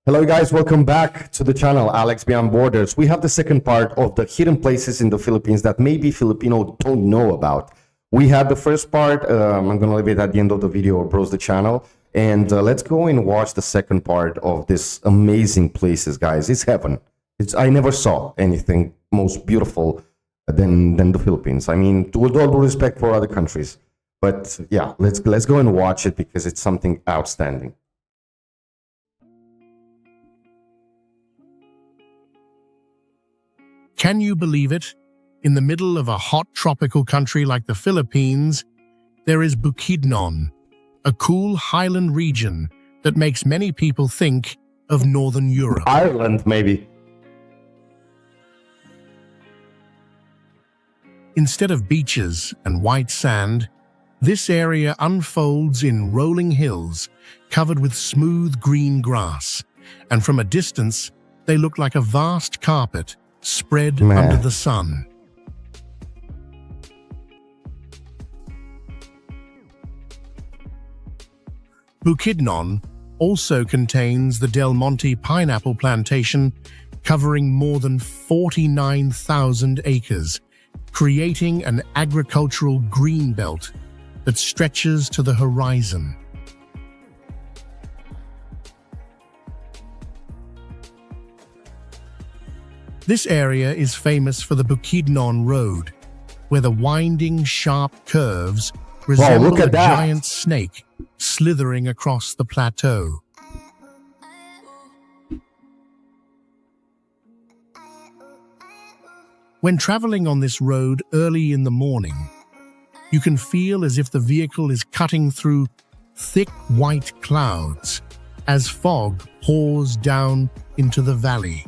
Hello guys, welcome back to the channel Alex Beyond Borders. We have the second part of the hidden places in the Philippines that maybe Filipino don't know about. We had the first part, I'm gonna leave it at the end of the video or browse the channel. And let's go and watch the second part of this amazing places, guys. It's heaven. I never saw anything most beautiful than the Philippines. I mean, with all due respect for other countries. But yeah, let's go and watch it because it's something outstanding. Can you believe it? In the middle of a hot tropical country like the Philippines, there is Bukidnon, a cool highland region that makes many people think of Northern Europe. Ireland, maybe. Instead of beaches and white sand, this area unfolds in rolling hills covered with smooth green grass, and from a distance, they look like a vast carpet spread under the sun. Bukidnon also contains the Del Monte pineapple plantation covering more than 49,000 acres, creating an agricultural green belt that stretches to the horizon. This area is famous for the Bukidnon Road, where the winding, sharp curves resemble a giant snake slithering across the plateau. When traveling on this road early in the morning, you can feel as if the vehicle is cutting through thick white clouds as fog pours down into the valley.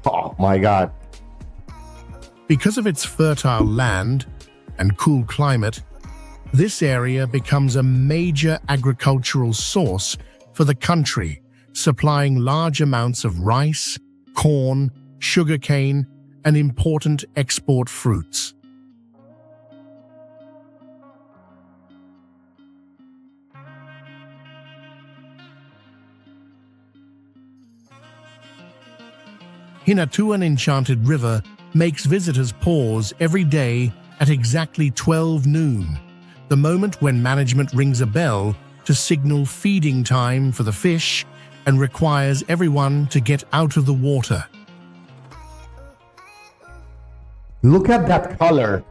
Oh my God. Because of its fertile land and cool climate, this area becomes a major agricultural source for the country, supplying large amounts of rice, corn, sugarcane, and important export fruits. Hinatuan Enchanted River makes visitors pause every day at exactly 12 noon, the moment when management rings a bell to signal feeding time for the fish and requires everyone to get out of the water. Look at that color.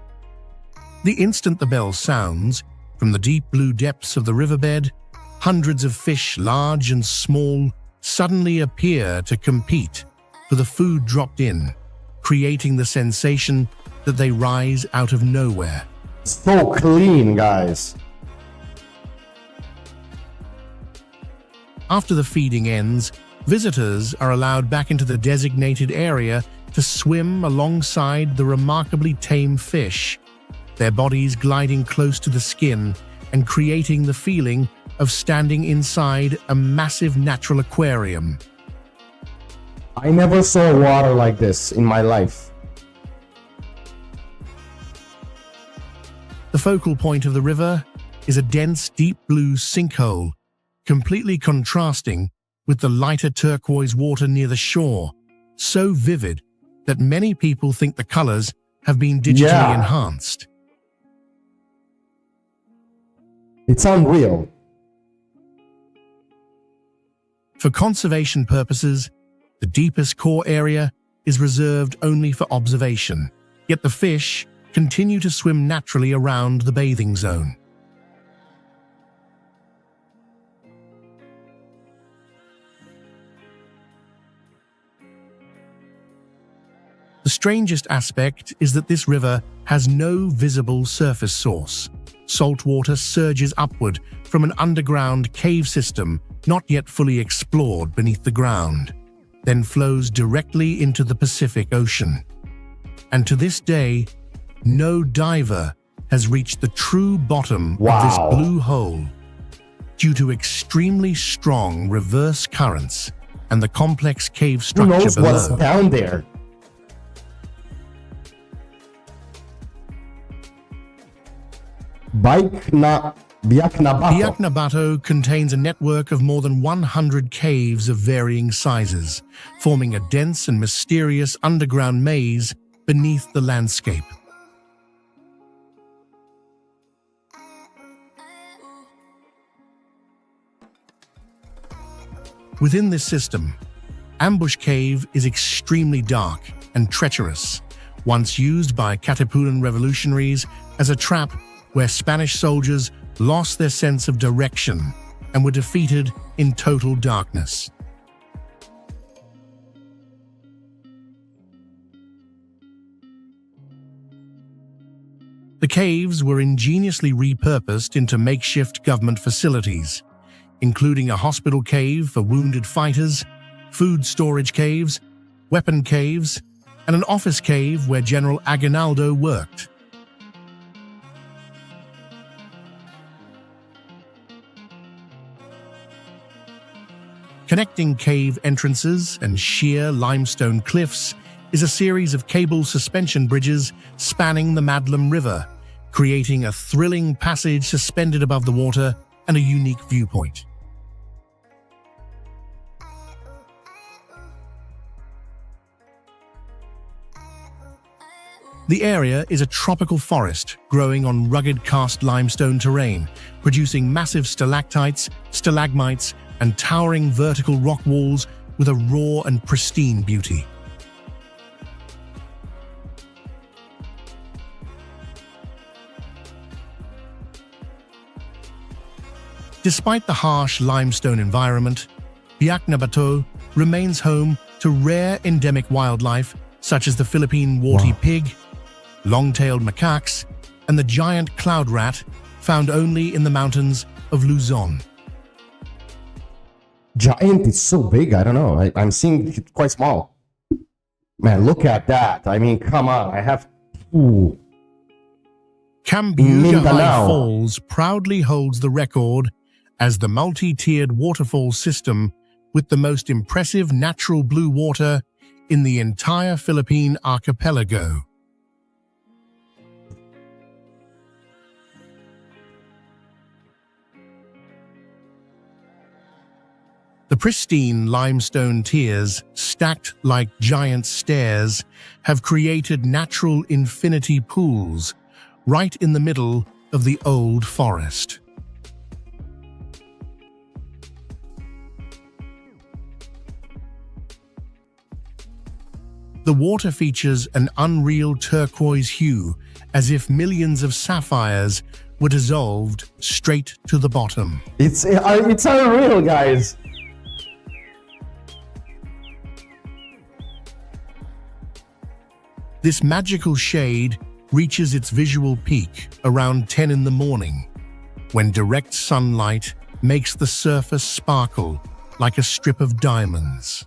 The instant the bell sounds, from the deep blue depths of the riverbed, hundreds of fish, large and small, suddenly appear to compete for the food dropped in, creating the sensation that they rise out of nowhere. So clean, guys. After the feeding ends, visitors are allowed back into the designated area to swim alongside the remarkably tame fish, their bodies gliding close to the skin and creating the feeling of standing inside a massive natural aquarium. I never saw water like this in my life. The focal point of the river is a dense, deep blue sinkhole, completely contrasting with the lighter turquoise water near the shore, so vivid that many people think the colors have been digitally enhanced. It's unreal. For conservation purposes, the deepest core area is reserved only for observation, yet the fish continue to swim naturally around the bathing zone. The strangest aspect is that this river has no visible surface source. Salt water surges upward from an underground cave system not yet fully explored beneath the ground, then flows directly into the Pacific Ocean. And to this day, no diver has reached the true bottom of this blue hole due to extremely strong reverse currents and the complex cave structure Who knows below. what's down there? Biak-na-Bato. Biak-na-Bato contains a network of more than 100 caves of varying sizes, forming a dense and mysterious underground maze beneath the landscape. Within this system, Ambush Cave is extremely dark and treacherous, once used by Katipunan revolutionaries as a trap where Spanish soldiers lost their sense of direction and were defeated in total darkness. The caves were ingeniously repurposed into makeshift government facilities, including a hospital cave for wounded fighters, food storage caves, weapon caves, and an office cave where General Aguinaldo worked. Connecting cave entrances and sheer limestone cliffs is a series of cable suspension bridges spanning the Madlam River, creating a thrilling passage suspended above the water and a unique viewpoint. The area is a tropical forest growing on rugged cast limestone terrain, producing massive stalactites, stalagmites, and towering vertical rock walls with a raw and pristine beauty. Despite the harsh limestone environment, Biak-na-Bato remains home to rare endemic wildlife such as the Philippine warty pig, long-tailed macaques, and the giant cloud rat found only in the mountains of Luzon. Giant is so big, I don't know. I'm seeing it quite small. Man, look at that. I mean, come on. I have... Ooh. Cambugahay Mindanao. Falls proudly holds the record as the multi-tiered waterfall system with the most impressive natural blue water in the entire Philippine archipelago. The pristine limestone tiers, stacked like giant stairs, have created natural infinity pools right in the middle of the old forest. The water features an unreal turquoise hue, as if millions of sapphires were dissolved straight to the bottom. It's unreal, guys. This magical shade reaches its visual peak around 10 in the morning, when direct sunlight makes the surface sparkle like a strip of diamonds.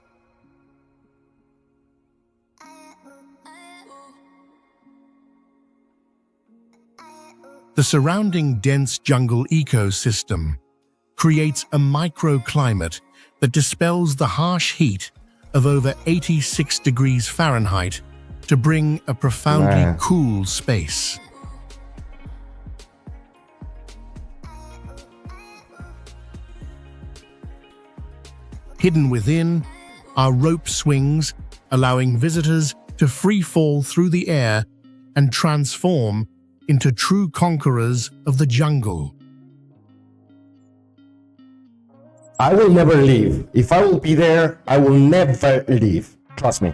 The surrounding dense jungle ecosystem creates a microclimate that dispels the harsh heat of over 86 degrees Fahrenheit to bring a profoundly cool space. Hidden within are rope swings, allowing visitors to free fall through the air and transform into true conquerors of the jungle. I will never leave. If I will be there, I will never leave. Trust me.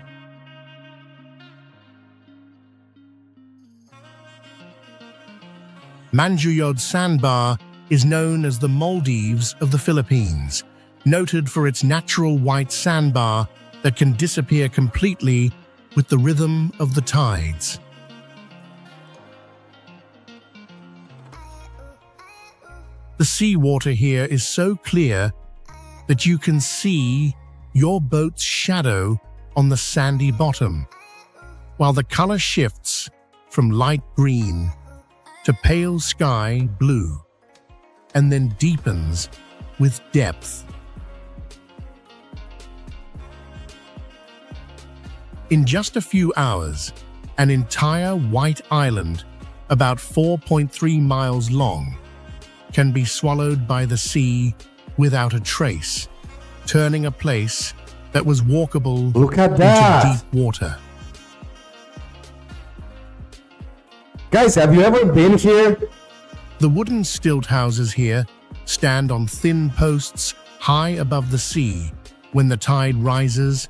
Manjuyod Sandbar is known as the Maldives of the Philippines, noted for its natural white sandbar that can disappear completely with the rhythm of the tides. The seawater here is so clear that you can see your boat's shadow on the sandy bottom, while the color shifts from light green to pale sky blue, and then deepens with depth. In just a few hours, an entire white island, about 4.3 miles long, can be swallowed by the sea without a trace, turning a place that was walkable Look at into that. deep water. Guys, have you ever been here? The wooden stilt houses here stand on thin posts high above the sea. When the tide rises,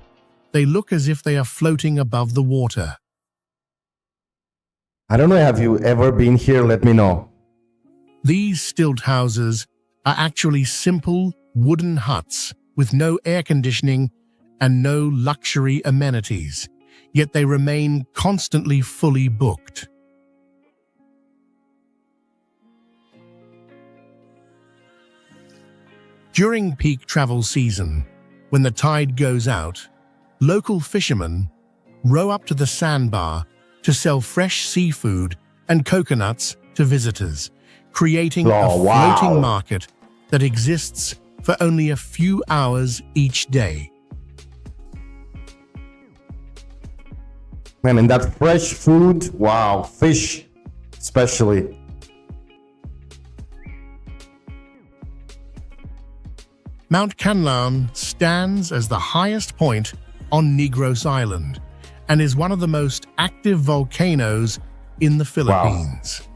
they look as if they are floating above the water. I don't know, have you ever been here? Let me know. These stilt houses are actually simple wooden huts with no air conditioning and no luxury amenities, yet they remain constantly fully booked. During peak travel season, when the tide goes out, local fishermen row up to the sandbar to sell fresh seafood and coconuts to visitors, creating a floating market that exists for only a few hours each day. Man, and that fresh food, wow, fish especially. Mount Canlaon stands as the highest point on Negros Island and is one of the most active volcanoes in the Philippines.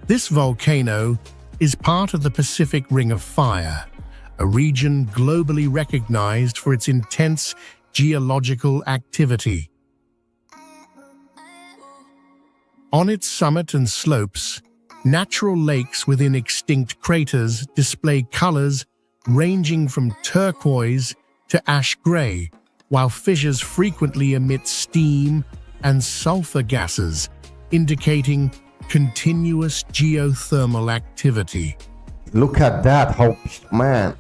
This volcano is part of the Pacific Ring of Fire, a region globally recognized for its intense geological activity. On its summit and slopes, natural lakes within extinct craters display colors ranging from turquoise to ash gray, while fissures frequently emit steam and sulfur gases, indicating continuous geothermal activity. Look at that, how, man.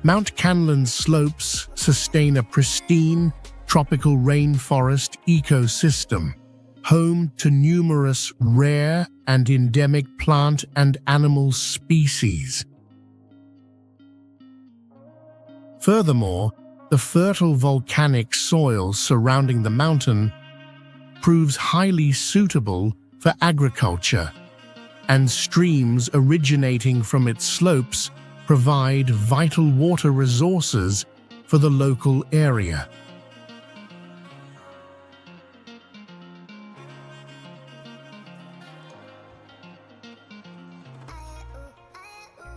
Mount Canlaon's slopes sustain a pristine tropical rainforest ecosystem, home to numerous rare and endemic plant and animal species. Furthermore, the fertile volcanic soil surrounding the mountain proves highly suitable for agriculture, and streams originating from its slopes provide vital water resources for the local area.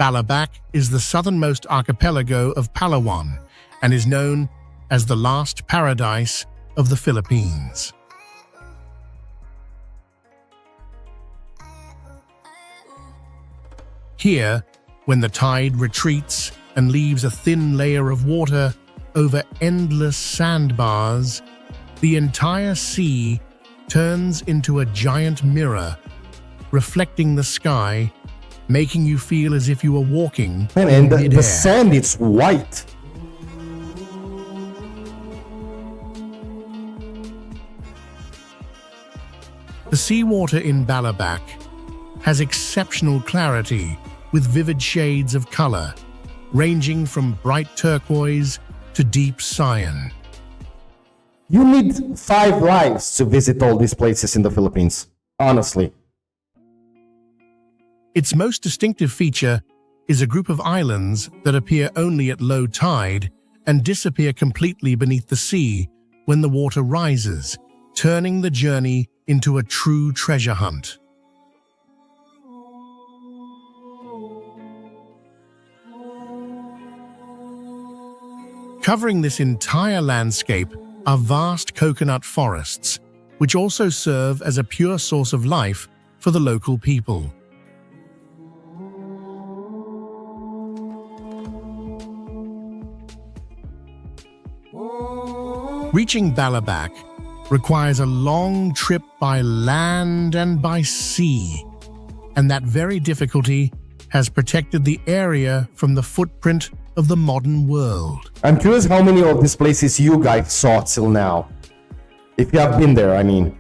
Balabac is the southernmost archipelago of Palawan and is known as the last paradise of the Philippines. Here, when the tide retreats and leaves a thin layer of water over endless sandbars, the entire sea turns into a giant mirror, reflecting the sky, making you feel as if you were walking Man, in and the midair. sand, it's white. The seawater in Balabac has exceptional clarity with vivid shades of color, ranging from bright turquoise to deep cyan. You need 5 lives to visit all these places in the Philippines, honestly. Its most distinctive feature is a group of islands that appear only at low tide and disappear completely beneath the sea when the water rises, turning the journey into a true treasure hunt. Covering this entire landscape are vast coconut forests, which also serve as a pure source of life for the local people. Reaching Balabac requires a long trip by land and by sea, and that very difficulty has protected the area from the footprint of the modern world. I'm curious how many of these places you guys saw till now. If you have been there, I mean.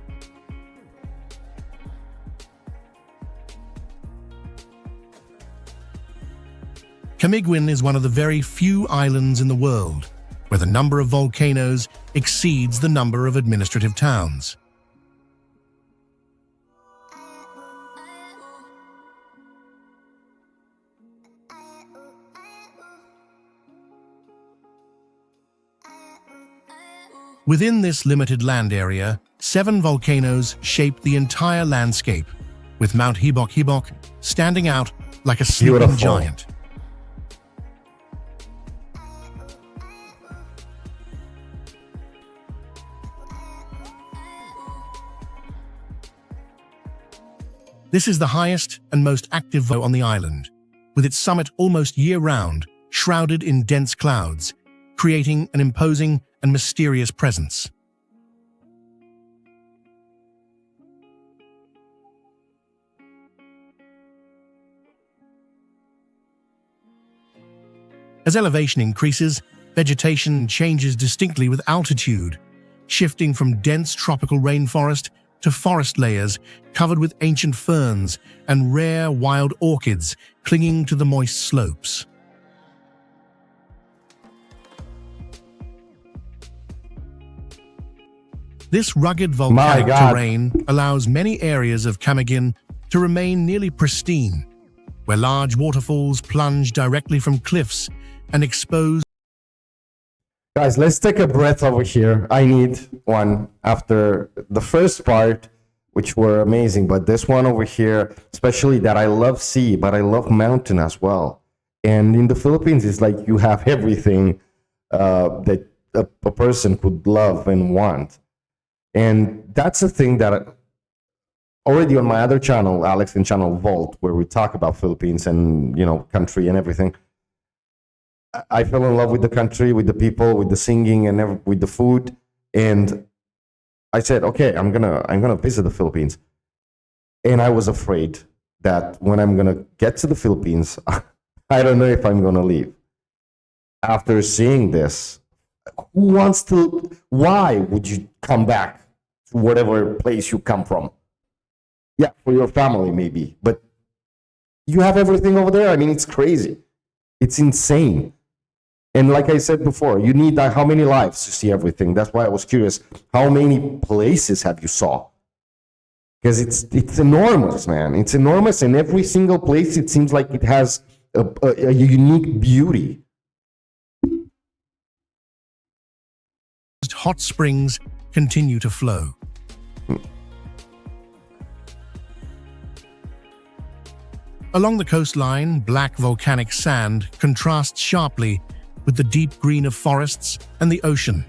Camiguin is one of the very few islands in the world where the number of volcanoes exceeds the number of administrative towns. Within this limited land area, 7 volcanoes shape the entire landscape, with Mount Hibok standing out like a sleeping Beautiful. giant. This is the highest and most active volcano on the island, with its summit almost year-round, shrouded in dense clouds, creating an imposing and mysterious presence. As elevation increases, vegetation changes distinctly with altitude, shifting from dense tropical rainforest to forest layers covered with ancient ferns and rare wild orchids clinging to the moist slopes. This rugged volcanic terrain allows many areas of Camiguin to remain nearly pristine, where large waterfalls plunge directly from cliffs and expose. Guys, let's take a breath over here. I need one after the first part, which were amazing, but this one over here, especially that I love sea, but I love mountain as well. And in the Philippines, it's like you have everything that a person could love and want. And that's the thing that already on my other channel, Alex and Channel Vault, where we talk about Philippines and, you know, country and everything, I fell in love with the country, with the people, with the singing, and with the food. And I said, okay, I'm gonna visit the Philippines. And I was afraid that when I'm gonna get to the Philippines, I don't know if I'm gonna leave. After seeing this, why would you come back to whatever place you come from? Yeah, for your family maybe, but you have everything over there. I mean, it's crazy. It's insane. And like I said before, you need how many lives to see everything? That's why I was curious. How many places have you saw? Because it's enormous, man. It's enormous, and every single place, it seems like it has a unique beauty. Hot springs continue to flow. Along the coastline, black volcanic sand contrasts sharply with the deep green of forests and the ocean,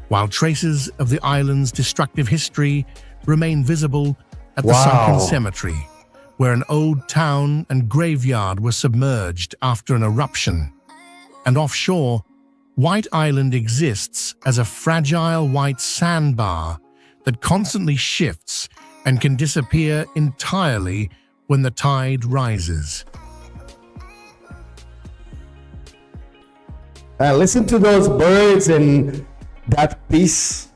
while traces of the island's destructive history remain visible at the sunken cemetery, where an old town and graveyard were submerged after an eruption. And offshore, White Island exists as a fragile white sandbar that constantly shifts and can disappear entirely when the tide rises. Listen to those birds and that peace.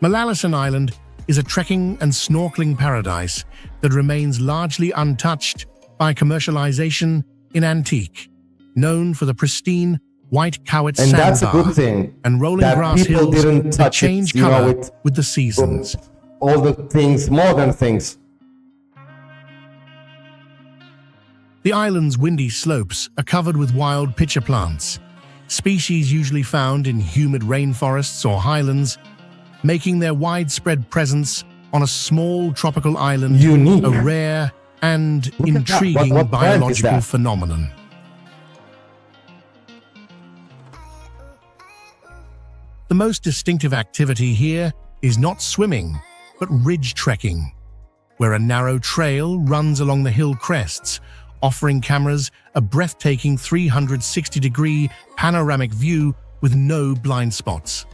Malalison Island is a trekking and snorkeling paradise that remains largely untouched by commercialization in Antique, known for the pristine white Cowit And sandbar that's a good thing. and rolling that grass people hills didn't that touch change it, color with with the seasons. all the things, modern things. The island's windy slopes are covered with wild pitcher plants, species usually found in humid rainforests or highlands, making their widespread presence on a small tropical island Unique. a rare and Look at that. intriguing What plant is biological that? phenomenon. The most distinctive activity here is not swimming, but ridge trekking, where a narrow trail runs along the hill crests, offering cameras a breathtaking 360-degree panoramic view with no blind spots.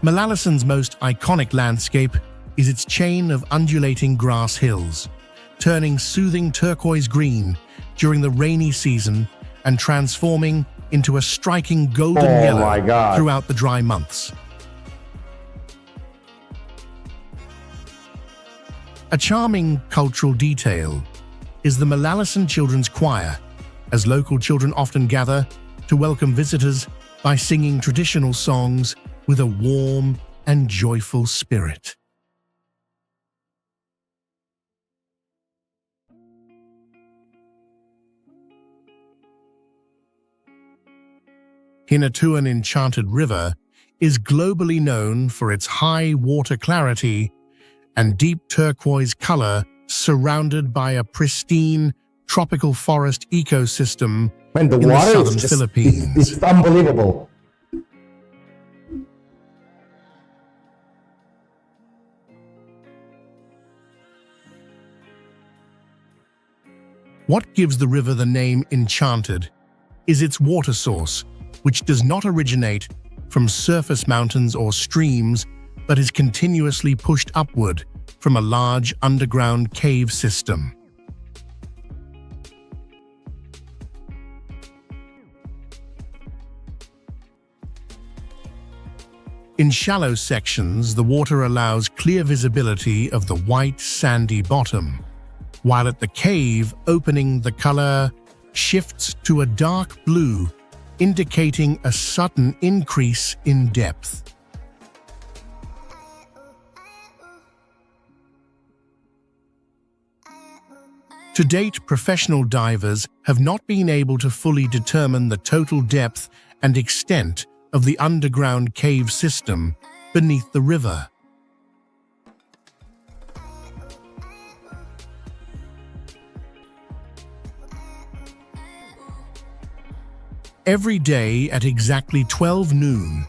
Malalison's most iconic landscape is its chain of undulating grass hills, turning soothing turquoise green during the rainy season and transforming into a striking golden yellow throughout the dry months. A charming cultural detail is the Malalison Children's Choir, as local children often gather to welcome visitors by singing traditional songs with a warm and joyful spirit. Hinatuan Enchanted River is globally known for its high water clarity and deep turquoise color, surrounded by a pristine tropical forest ecosystem Man, the in the water southern is just, Philippines. it's unbelievable. What gives the river the name Enchanted is its water source, which does not originate from surface mountains or streams, but is continuously pushed upward from a large underground cave system. In shallow sections, the water allows clear visibility of the white, sandy bottom, while at the cave opening, the color shifts to a dark blue, indicating a sudden increase in depth. To date, professional divers have not been able to fully determine the total depth and extent of the underground cave system beneath the river. Every day at exactly 12 noon,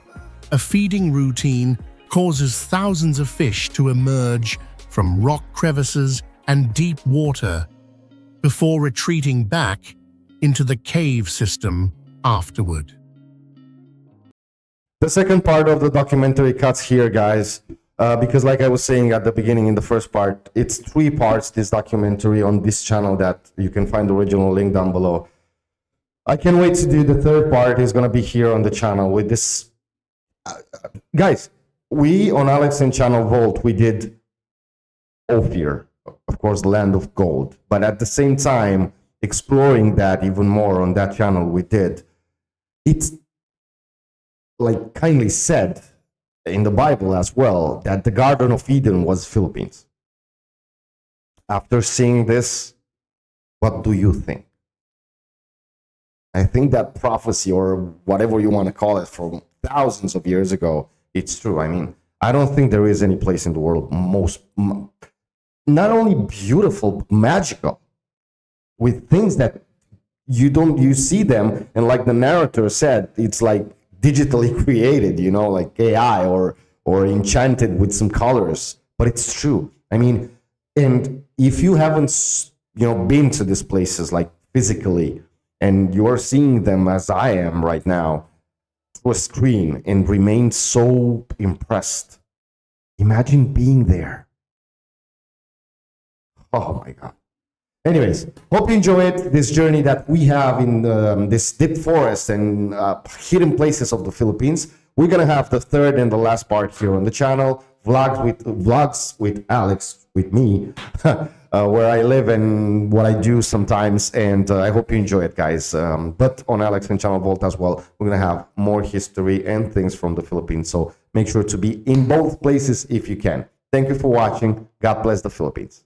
a feeding routine causes thousands of fish to emerge from rock crevices and deep water before retreating back into the cave system afterward. The second part of the documentary cuts here, guys, because like I was saying at the beginning in the first part, it's 3 parts, this documentary on this channel that you can find the original link down below. I can't wait to do the third part. Is going to be here on the channel with this. Guys, we on Alex and Channel Vault, we did Ophir, of course, Land of Gold. But at the same time, exploring that even more on that channel we did. It's like kindly said in the Bible as well, that the Garden of Eden was Philippines. After seeing this, what do you think? I think that prophecy, or whatever you want to call it, from thousands of years ago, it's true. I mean, I don't think there is any place in the world not only beautiful, but magical, with things that you see them, and like the narrator said, it's like digitally created, you know, like AI or enchanted with some colors, but it's true. I mean, and if you haven't, been to these places like physically, and you're seeing them as I am right now through a screen and remain so impressed, imagine being there. Oh my God. Anyways, hope you enjoyed this journey that we have in this deep forest and hidden places of the Philippines. We're going to have the third and the last part here on the channel, vlogs with Alex, with me, where I live and what I do sometimes. And I hope you enjoy it, guys. But on Alex and Channel Vault as well, we're going to have more history and things from the Philippines. So make sure to be in both places if you can. Thank you for watching. God bless the Philippines.